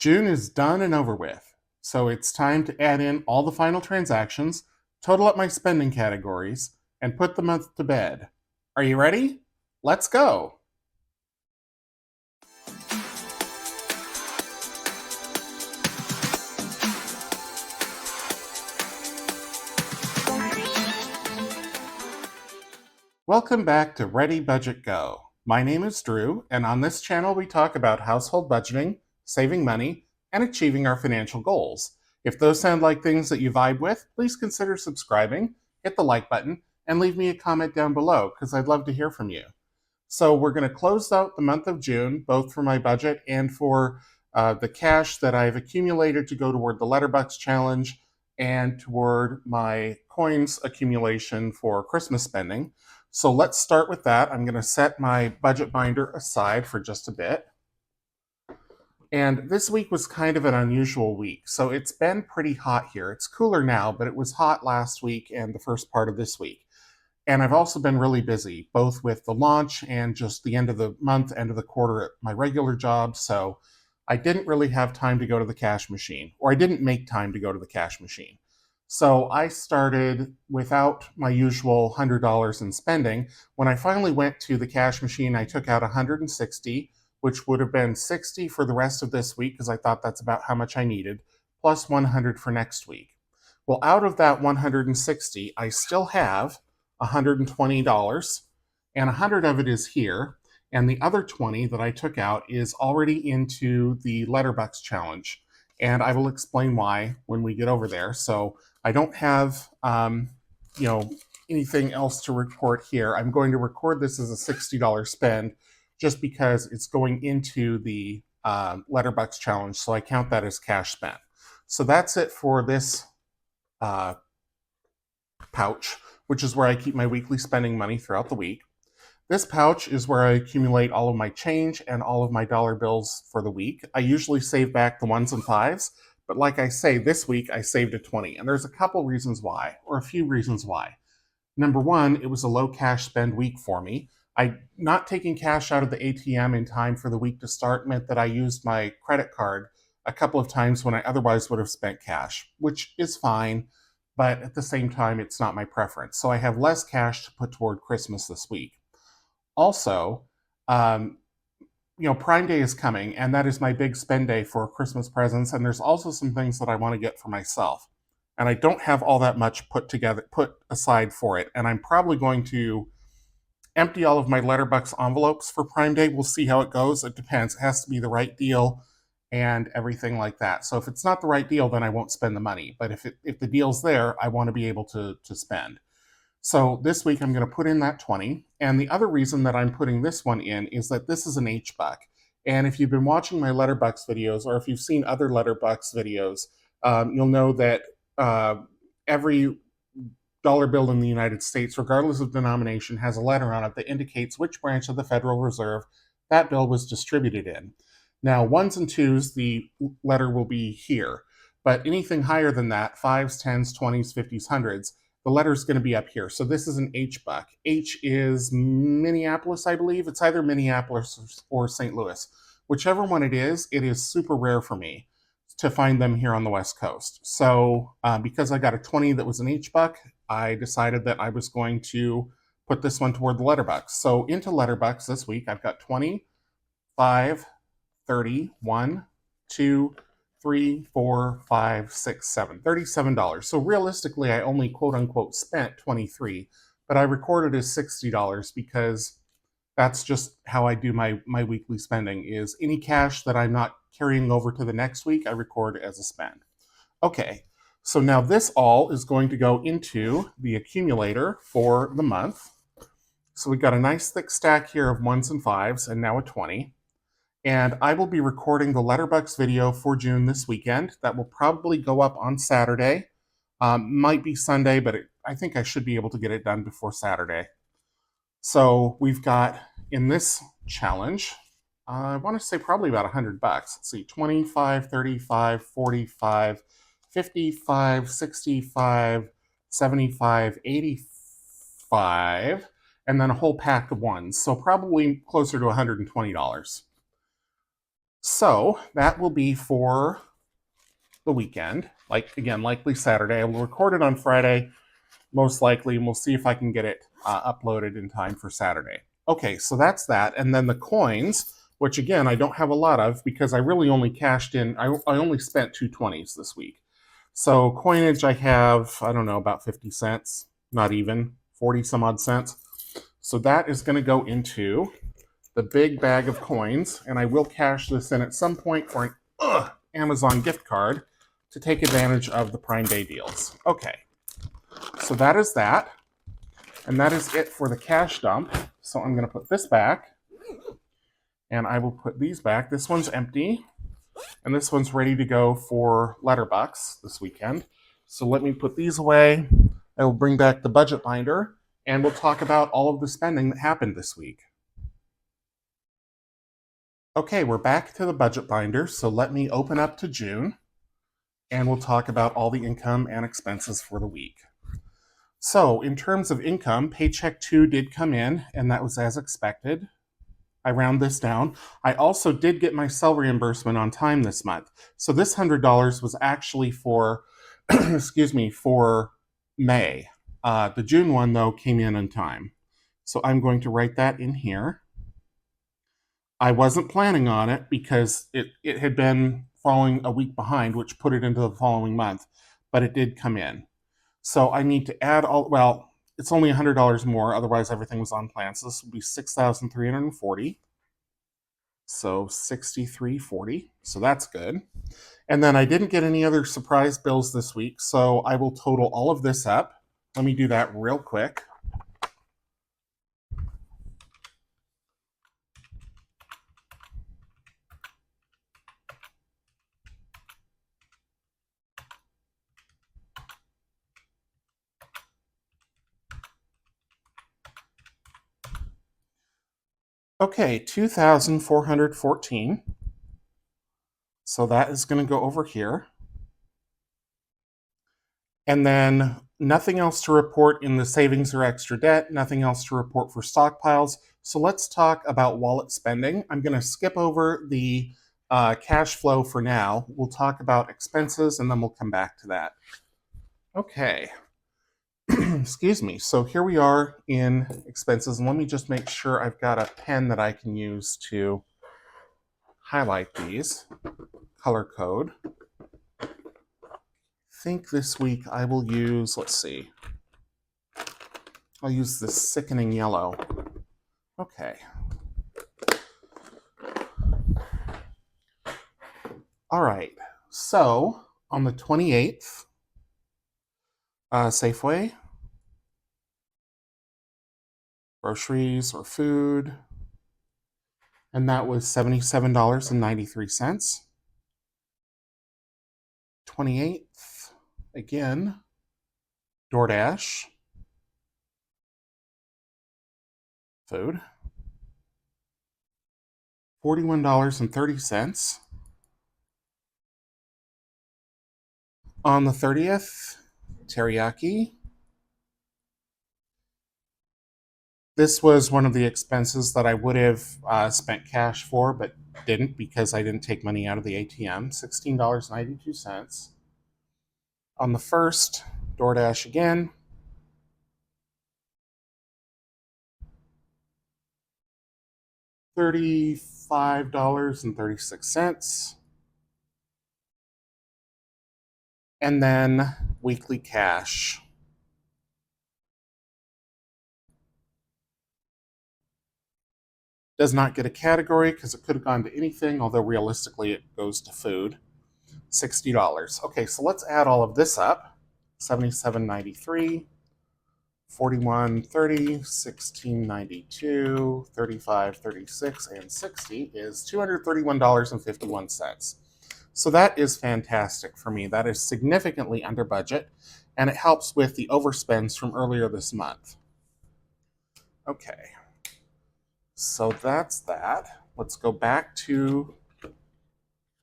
June is done and over with, so it's time to add in all the final transactions, total up my spending categories, and put the month to bed. Are you ready? Let's go! Welcome back to Ready Budget Go. My name is Drew, and on this channel we talk about household budgeting, saving money, and achieving our financial goals. If those sound like things that you vibe with, please consider subscribing, hit the like button, and leave me a comment down below because I'd love to hear from you. So we're going to close out the month of June, both for my budget and for the cash that I've accumulated to go toward the Letterbucks challenge and toward my coins accumulation for Christmas spending. So let's start with that. I'm going to set my budget binder aside for just a bit. And this week was kind of an unusual week. So it's been pretty hot here. It's cooler now, but it was hot last week and the first part of this week. And I've also been really busy, both with the launch and just the end of the month, end of the quarter at my regular job. So I didn't really have time to go to the cash machine, or I didn't make time to go to the cash machine. So I started without my usual $100 in spending. When I finally went to the cash machine, I took out 160, which would have been 60 for the rest of this week because I thought that's about how much I needed, plus 100 for next week. Well, out of that 160, I still have $120, and 100 of it is here, and the other 20 that I took out is already into the Letterbucks challenge, and I will explain why when we get over there. So I don't have anything else to report here. I'm going to record this as a $60 spend just because it's going into the Letterbucks challenge, so I count that as cash spent. So that's it for this pouch, which is where I keep my weekly spending money throughout the week. This pouch is where I accumulate all of my change and all of my dollar bills for the week. I usually save back the ones and fives, but like I say, this week I saved a 20, and there's a couple reasons why, or a few reasons why. Number one, it was a low cash spend week for me. Not taking cash out of the ATM in time for the week to start meant that I used my credit card a couple of times when I otherwise would have spent cash, which is fine, but at the same time, it's not my preference. So I have less cash to put toward Christmas this week. Also, Prime Day is coming, and that is my big spend day for Christmas presents, and there's also some things that I want to get for myself. And I don't have all that much put aside for it, and I'm probably going to empty all of my Letterbucks envelopes for Prime Day. We'll see how it goes. It depends. It has to be the right deal and everything like that. So if it's not the right deal, then I won't spend the money. But if the deal's there, I want to be able to spend. So this week I'm going to put in that 20. And the other reason that I'm putting this one in is that this is an H-Buck. And if you've been watching my Letterbucks videos, or if you've seen other Letterbucks videos, you'll know that every dollar bill in the United States, regardless of denomination, has a letter on it that indicates which branch of the Federal Reserve that bill was distributed in. Now, ones and twos, the letter will be here, but anything higher than that, fives, tens, 20s, 50s, hundreds, the letter is going to be up here. So this is an H-Buck. H is Minneapolis, I believe. It's either Minneapolis or St. Louis. Whichever one it is super rare for me to find them here on the West Coast. So because I got a 20 that was an H-Buck, I decided that I was going to put this one toward the Letterbucks. So into Letterbucks this week, I've got 20, 5, 30, 1, 2, 3, 4, 5, 6, 7, $37. So realistically, I only quote unquote spent 23, but I recorded as $60 because that's just how I do my weekly spending. Is any cash that I'm not carrying over to the next week, I record as a spend. Okay, so now this all is going to go into the accumulator for the month. So we've got a nice thick stack here of ones and fives, and now a 20. And I will be recording the Letterbucks video for June this weekend. That will probably go up on Saturday. Might be Sunday, but I think I should be able to get it done before Saturday. So we've got, in this challenge, I want to say probably about $100. Let's see, 25, 35, 45, 55, 65, 75, 85, and then a whole pack of ones. So probably closer to $120. So that will be for the weekend. Like, again, likely Saturday. I will record it on Friday, most likely, and we'll see if I can get it uploaded in time for Saturday. Okay, so that's that. And then the coins, which again, I don't have a lot of because I really only cashed in, I only spent 220s this week. So coinage, I have, I don't know, about 50 cents, not even 40 some odd cents. So that is going to go into the big bag of coins, and I will cash this in at some point for an Amazon gift card to take advantage of the Prime Day deals. Okay, so that is that, and that is it for the cash dump. So I'm going to put this back, and I will put these back. This one's empty, and this one's ready to go for Letterbox this weekend. So let me put these away. I will bring back the budget binder, and we'll talk about all of the spending that happened this week. Okay, we're back to the budget binder, so let me open up to June, and we'll talk about all the income and expenses for the week. So, in terms of income, paycheck 2 did come in, and that was as expected. I round this down. I also did get my cell reimbursement on time this month. So this $100 was actually for, excuse me, for May. The June one, though, came in on time. So I'm going to write that in here. I wasn't planning on it because it had been falling a week behind, which put it into the following month, but it did come in. So I need to add all, well, it's only $100 more, otherwise everything was on plan. So this would be 6,340. So 6340. So that's good. And then I didn't get any other surprise bills this week, so I will total all of this up. Let me do that real quick. Okay, 2,414. So that is going to go over here. And then nothing else to report in the savings or extra debt, nothing else to report for stockpiles. So let's talk about wallet spending. I'm going to skip over the cash flow for now. We'll talk about expenses and then we'll come back to that. Okay. Excuse me. So here we are in expenses. And let me just make sure I've got a pen that I can use to highlight these. Color code. I think this week I will use, let's see. I'll use this sickening yellow. Okay. All right. So on the 28th, Safeway, groceries or food, and that was $77.93. 28th, again, DoorDash, food, $41.30. On the 30th, teriyaki. This was one of the expenses that I would have spent cash for, but didn't because I didn't take money out of the ATM. $16.92. On the 1st, DoorDash again. $35.36. And then weekly cash. Does not get a category because it could have gone to anything, although realistically it goes to food. $60. Okay, so let's add all of this up. $77.93, $41.30, $16.92, $35.36, and $60 is $231.51. So that is fantastic for me. That is significantly under budget, and it helps with the overspends from earlier this month. Okay, so that's that. Let's go back to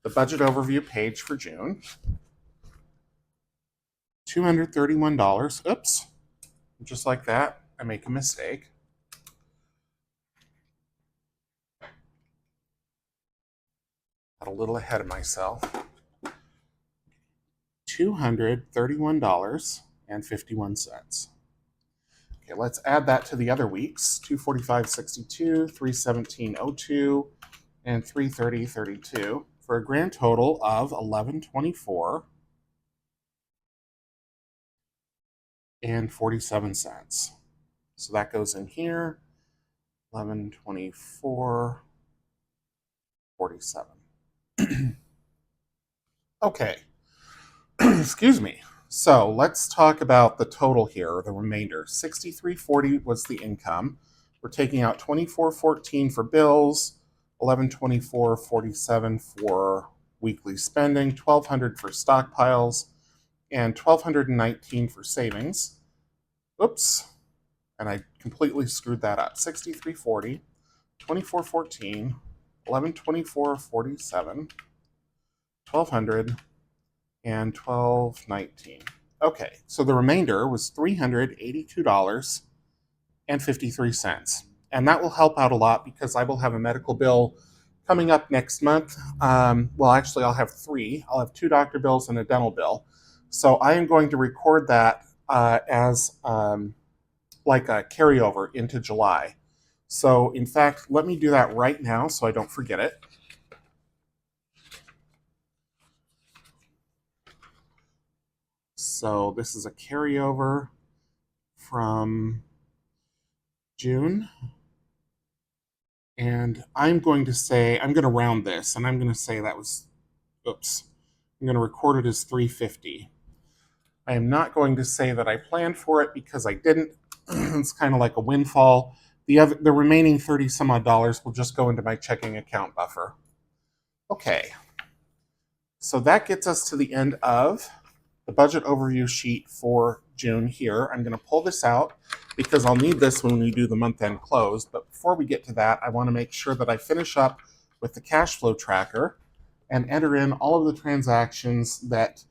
the budget overview page for June. $231. Oops, just like that, I make a mistake. Got a little ahead of myself. $231.51. Okay, let's add that to the other weeks. 245.62, 317.02, and 330.32 for a grand total of 1124 and 47 cents. So that goes in here. 1124.47. Okay. Excuse me. So let's talk about the total here, or the remainder. 63.40 was the income. We're taking out 24.14 for bills, 1124.47 for weekly spending, 1,200 for stockpiles, and 1,219 for savings. Oops. And I completely screwed that up. 63.40, 24.14, 1124.47, 1,200, and 12.19. Okay, so the remainder was $382.53. And that will help out a lot because I will have a medical bill coming up next month. Well, actually, I'll have three. I'll have 2 doctor bills and a dental bill. So I am going to record that as like a carryover into July. So, in fact, let me do that right now so I don't forget it. So this is a carryover from June. And I'm going to round this, and I'm going to say that was, oops, I'm going to record it as 350. I am not going to say that I planned for it because I didn't. It's kind of like a windfall. The remaining 30 some odd dollars will just go into my checking account buffer. Okay, so that gets us to the end of the budget overview sheet for June here. I'm going to pull this out because I'll need this when we do the month-end close. But before we get to that, I want to make sure that I finish up with the cash flow tracker and enter in all of the transactions that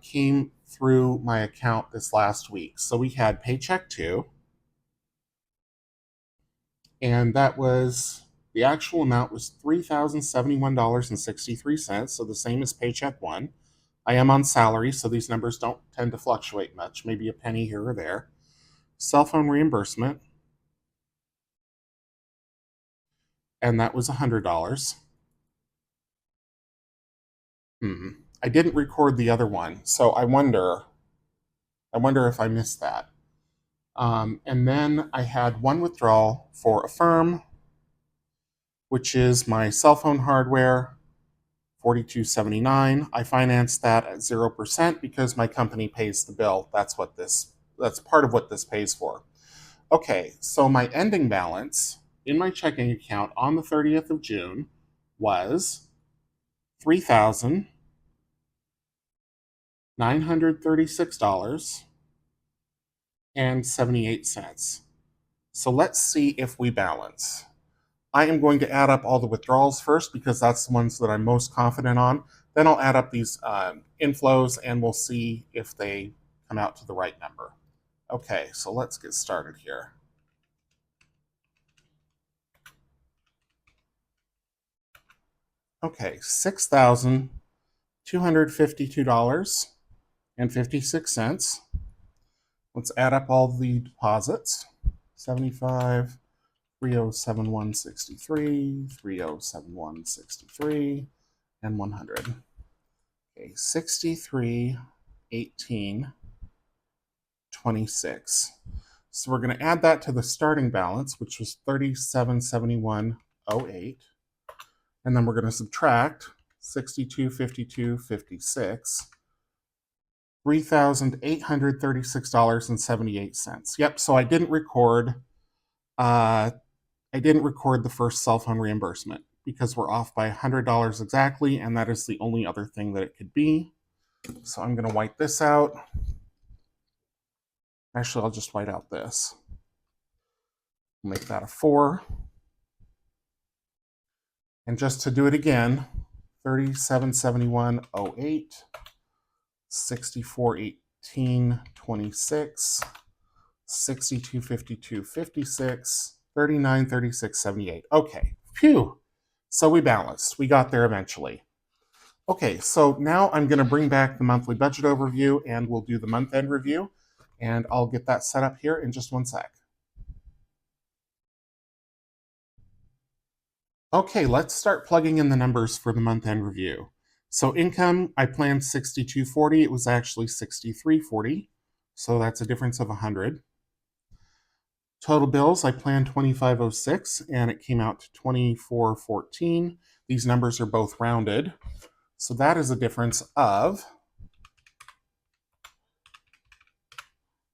came through my account this last week. So we had paycheck 2, and that was, the actual amount was $3,071.63, so the same as paycheck 1. I am on salary, so these numbers don't tend to fluctuate much, maybe a penny here or there. Cell phone reimbursement, and that was $100. I didn't record the other one, so I wonder if I missed that. And then I had one withdrawal for Affirm, which is my cell phone hardware, $42.79. I financed that at 0% because my company pays the bill. That's part of what this pays for. Okay, so my ending balance in my checking account on the 30th of June was $3,936.78. So let's see if we balance. I am going to add up all the withdrawals first because that's the ones that I'm most confident on. Then I'll add up these inflows and we'll see if they come out to the right number. Okay, so let's get started here. Okay, $6,252.56. Let's add up all the deposits. 75, 307163, 307163, and 100. Okay, 63.18.26. So we're going to add that to the starting balance, which was 3771.08. And then we're going to subtract 62.52.56, $3,836.78. Yep, so I didn't record the first cell phone reimbursement because we're off by $100 exactly, and that is the only other thing that it could be. So I'm going to white this out. Actually, I'll just white out this. Make that a 4. And just to do it again, 3771.08, 64.18.26, 62.52.56, 39.36.78. Okay, phew. So we balanced. We got there eventually. Okay, so now I'm going to bring back the monthly budget overview and we'll do the month end review. And I'll get that set up here in just one sec. Okay, let's start plugging in the numbers for the month end review. So income, I planned 6240. It was actually 6340. So that's a difference of 100. Total bills, I planned 2506 and it came out to 2414. These numbers are both rounded. So that is a difference of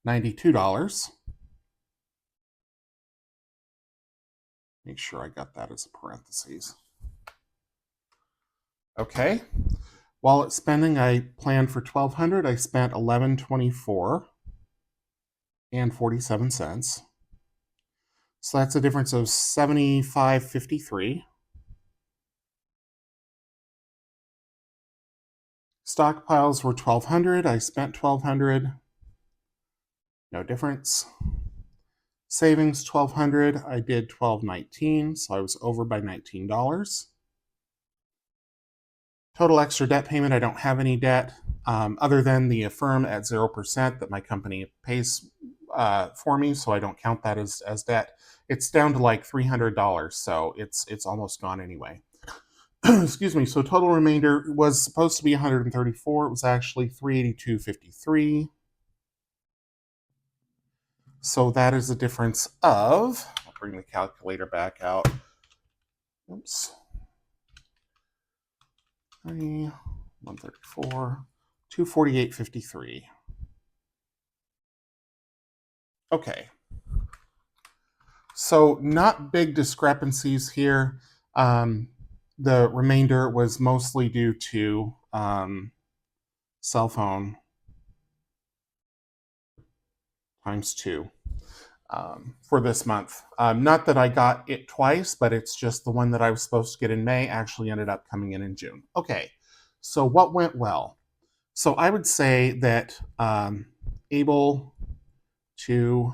$92. Make sure I got that as a parentheses. Okay. Wallet spending, I planned for 1200. I spent 1124 and 47 cents. So that's a difference of 75.53. Stockpiles were 1200. I spent 1200. No difference. Savings 1200. I did 1219, so I was over by $19. Total extra debt payment, I don't have any debt other than the Affirm at 0% that my company pays for me, so I don't count that as debt. It's down to like $300, so it's almost gone anyway. Excuse me. So total remainder was supposed to be 134. It was actually 382.53. So that is a difference of, I'll bring the calculator back out. Oops. 134, 248.53. Okay. So not big discrepancies here. The remainder was mostly due to cell phone times 2 for this month. Not that I got it twice, but it's just the one that I was supposed to get in May actually ended up coming in June. Okay, so what went well? So I would say that able to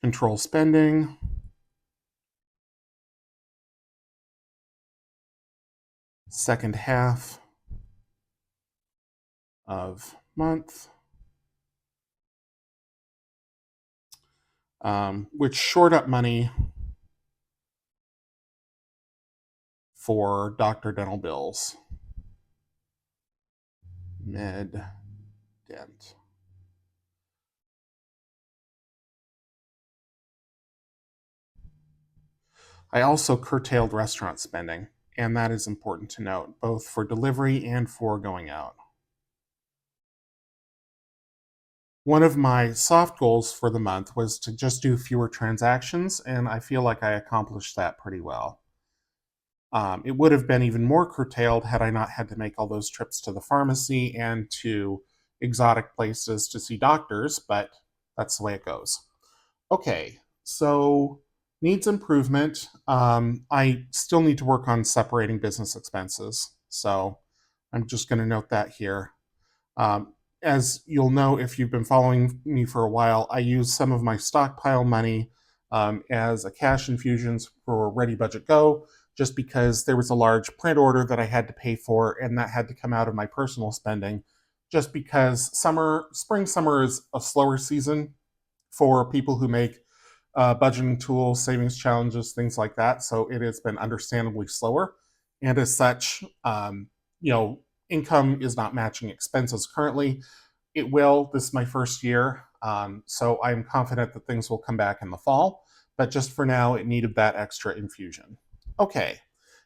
control spending, second half of month, which shored up money for doctor dental bills. Med dent. I also curtailed restaurant spending, and that is important to note, both for delivery and for going out. One of my soft goals for the month was to just do fewer transactions, and I feel like I accomplished that pretty well. It would have been even more curtailed had I not had to make all those trips to the pharmacy and to exotic places to see doctors, but that's the way it goes. Okay, so needs improvement. I still need to work on separating business expenses, so I'm just going to note that here. As you'll know, if you've been following me for a while, I use some of my stockpile money as a cash infusions for Ready Budget Go, just because there was a large print order that I had to pay for, and that had to come out of my personal spending, just because spring, summer is a slower season for people who make budgeting tools, savings challenges, things like that. So it has been understandably slower. And as such, income is not matching expenses currently. It will. This is my first year. So I'm confident that things will come back in the fall. But just for now, it needed that extra infusion. Okay.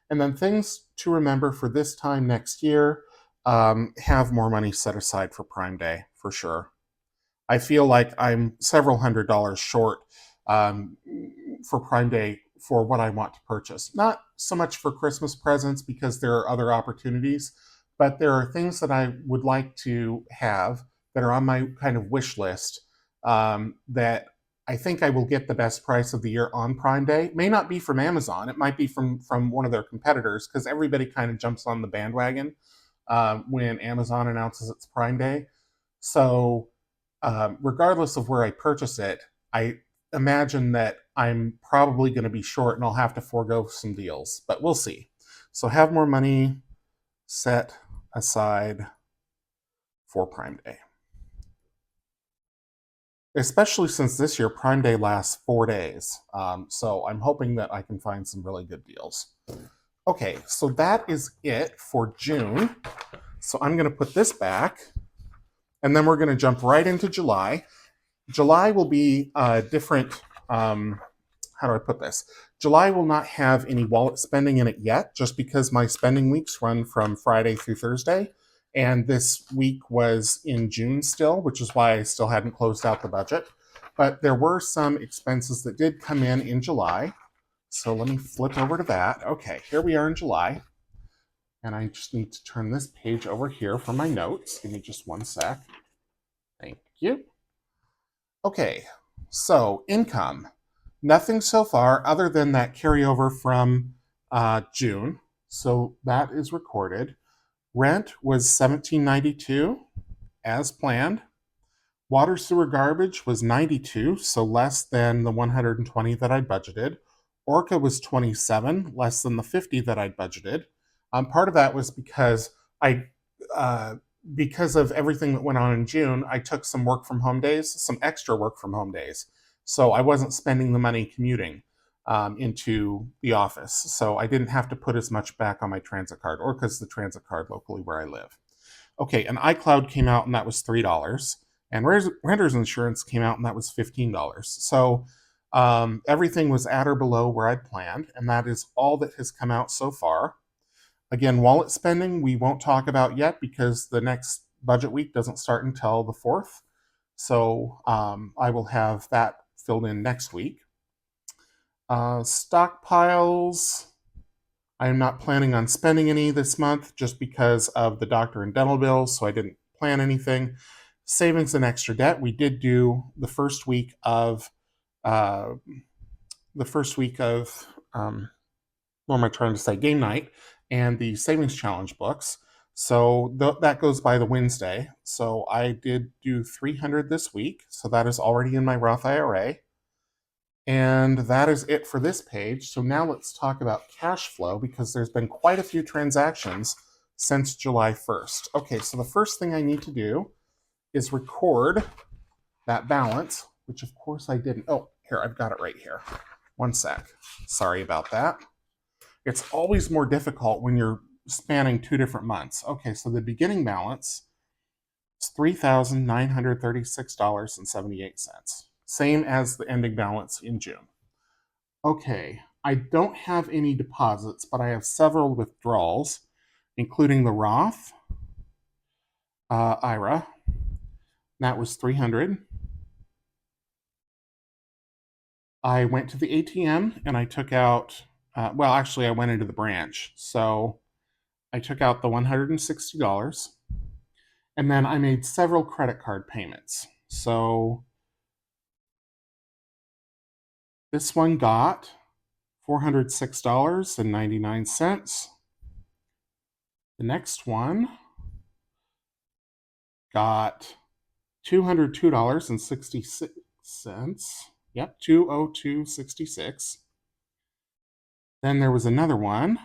And then things to remember for this time next year, have more money set aside for Prime Day, for sure. I feel like I'm several $100s short um, for Prime Day for what I want to purchase. Not so much for Christmas presents because there are other opportunities, but there are things that I would like to have that are on my kind of wish list that I think I will get the best price of the year on Prime Day. May not be from Amazon. It might be from one of their competitors because everybody kind of jumps on the bandwagon when Amazon announces its Prime Day. So regardless of where I purchase it, I imagine that I'm probably going to be short and I'll have to forego some deals, but we'll see. So have more money set aside for Prime Day. Especially since this year Prime Day lasts 4 days. So I'm hoping that I can find some really good deals. Okay, so that is it for June. So I'm going to put this back, and then we're going to jump right into July. July will be different. How do I put this? July will not have any wallet spending in it yet, just because my spending weeks run from Friday through Thursday. And this week was in June still, which is why I still hadn't closed out the budget. But there were some expenses that did come in July. So let me flip over to that. Okay, here we are in July. And I just need to turn this page over here for my notes. Give me just one sec. Thank you. Okay, so income. Nothing so far other than that carryover from June. So that is recorded. Rent was $17.92 as planned. Water, sewer, garbage was $92, so less than the $120 that I'd budgeted. Orca was $27, less than the $50 that I'd budgeted. Part of that was because because of everything that went on in June, I took some work from home days, some extra work from home days. So I wasn't spending the money commuting into the office. So I didn't have to put as much back on my transit card. Orca's the transit card locally where I live. Okay, and iCloud came out and that was $3. And renter's insurance came out and that was $15. So everything was at or below where I'd planned, and that is all that has come out so far. Again, wallet spending we won't talk about yet because the next budget week doesn't start until the 4th. So I will have that filled in next week. Stockpiles, I am not planning on spending any this month just because of the doctor and dental bills, so I didn't plan anything. Savings and extra debt, we did do the first week of what am I trying to say? Game night and the savings challenge books. So that goes by the Wednesday. So I did do 300 this week. So that is already in my Roth IRA. And that is it for this page. So now let's talk about cash flow because there's been quite a few transactions since July 1st. Okay, so the first thing I need to do is record that balance, which of course I didn't. Oh, here, I've got it right here. One sec. Sorry about that. It's always more difficult when you're spanning 2 different months. Okay, so the beginning balance is $3,936.78. Same as the ending balance in June. Okay, I don't have any deposits, but I have several withdrawals, including the Roth IRA. That was $300. I went to the ATM and I took out, actually, I went into the branch. So I took out the $160 and then I made several credit card payments. So this one got $406.99. The next one got $202.66. Yep, 202.66. Then there was another one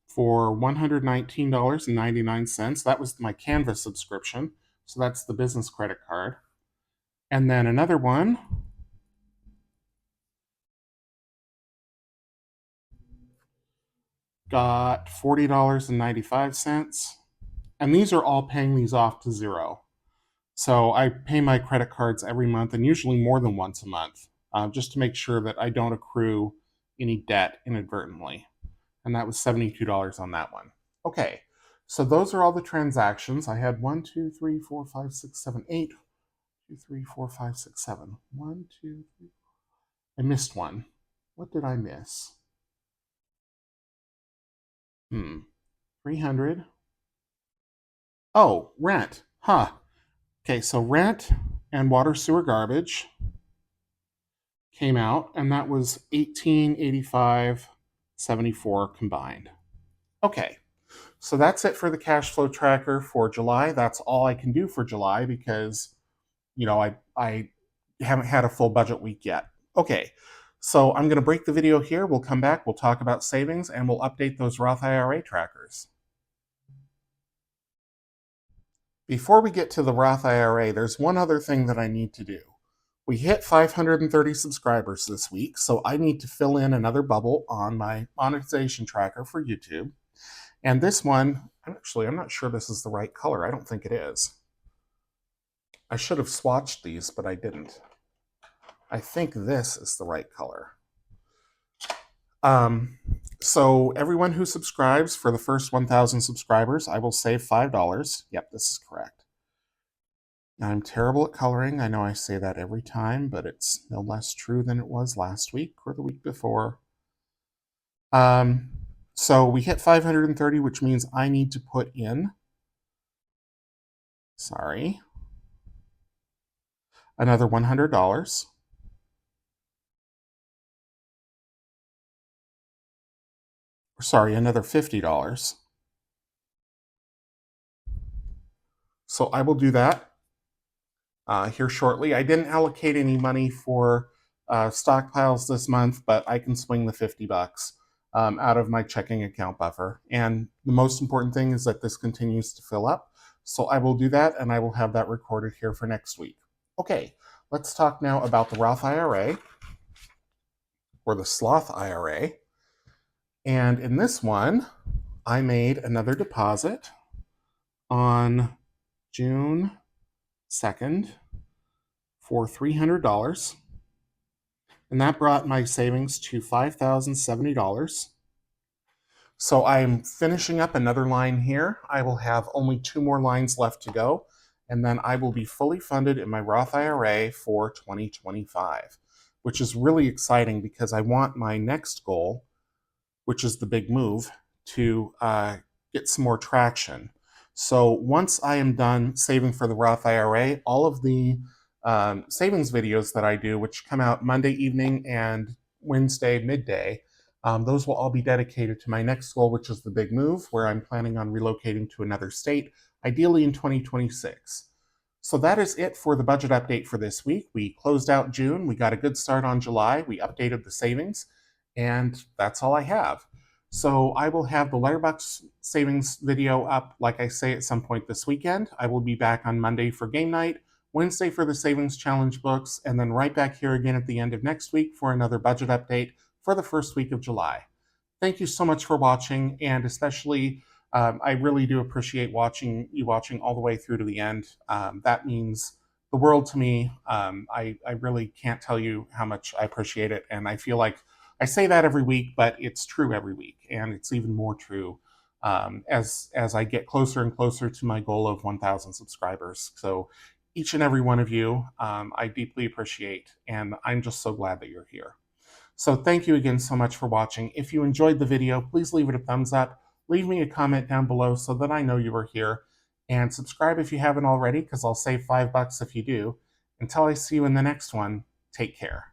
for $119.99. That was my Canvas subscription. So that's the business credit card. And then another one got $40.95. And these are all paying these off to zero. So I pay my credit cards every month and usually more than once a month, just to make sure that I don't accrue any debt inadvertently. And that was $72 on that one. Okay, so those are all the transactions. I had 1, 2, 3, 4, 5, 6, 7, 8. 2, 3, 4, 5, 6, 7. 1, 2, 3. I missed one. What did I miss? 300. Oh, rent. Huh. Okay, so rent and water, sewer, garbage came out, and that was $1885.74 combined. Okay, so that's it for the cash flow tracker for July. That's all I can do for July because I haven't had a full budget week yet. Okay, so I'm going to break the video here. We'll come back, we'll talk about savings, and we'll update those Roth IRA trackers. Before we get to the Roth IRA, there's one other thing that I need to do. We hit 530 subscribers this week, so I need to fill in another bubble on my monetization tracker for YouTube. And this one, actually, I'm not sure this is the right color. I don't think it is. I should have swatched these, but I didn't. I think this is the right color. So everyone who subscribes for the first 1,000 subscribers, I will save $5. Yep, this is correct. I'm terrible at coloring. I know I say that every time, but it's no less true than it was last week or the week before. So we hit 530, which means I need to put in, another $100. Another $50. So I will do that here shortly. I didn't allocate any money for stockpiles this month, but I can swing the $50 out of my checking account buffer. And the most important thing is that this continues to fill up. So I will do that, and I will have that recorded here for next week. Okay, let's talk now about the Roth IRA, or the Sloth IRA. And in this one, I made another deposit on June 2nd for $300. And that brought my savings to $5,070. So I'm finishing up another line here. I will have only 2 more lines left to go, and then I will be fully funded in my Roth IRA for 2025, which is really exciting because I want my next goal, which is the big move, to get some more traction. So once I am done saving for the Roth IRA, all of the savings videos that I do, which come out Monday evening and Wednesday midday, those will all be dedicated to my next goal, which is the big move, where I'm planning on relocating to another state, ideally in 2026. So that is it for the budget update for this week. We closed out June, we got a good start on July, we updated the savings, and that's all I have. So I will have the Letterboxd savings video up, like I say, at some point this weekend. I will be back on Monday for game night, Wednesday for the Savings Challenge books, and then right back here again at the end of next week for another budget update for the first week of July. Thank you so much for watching, and especially I really do appreciate you watching all the way through to the end. That means the world to me. I really can't tell you how much I appreciate it, and I feel like I say that every week, but it's true every week, and it's even more true as I get closer and closer to my goal of 1,000 subscribers. So each and every one of you, I deeply appreciate, and I'm just so glad that you're here. So thank you again so much for watching. If you enjoyed the video, please leave it a thumbs up. Leave me a comment down below so that I know you were here. And subscribe if you haven't already, because I'll save $5 if you do. Until I see you in the next one, take care.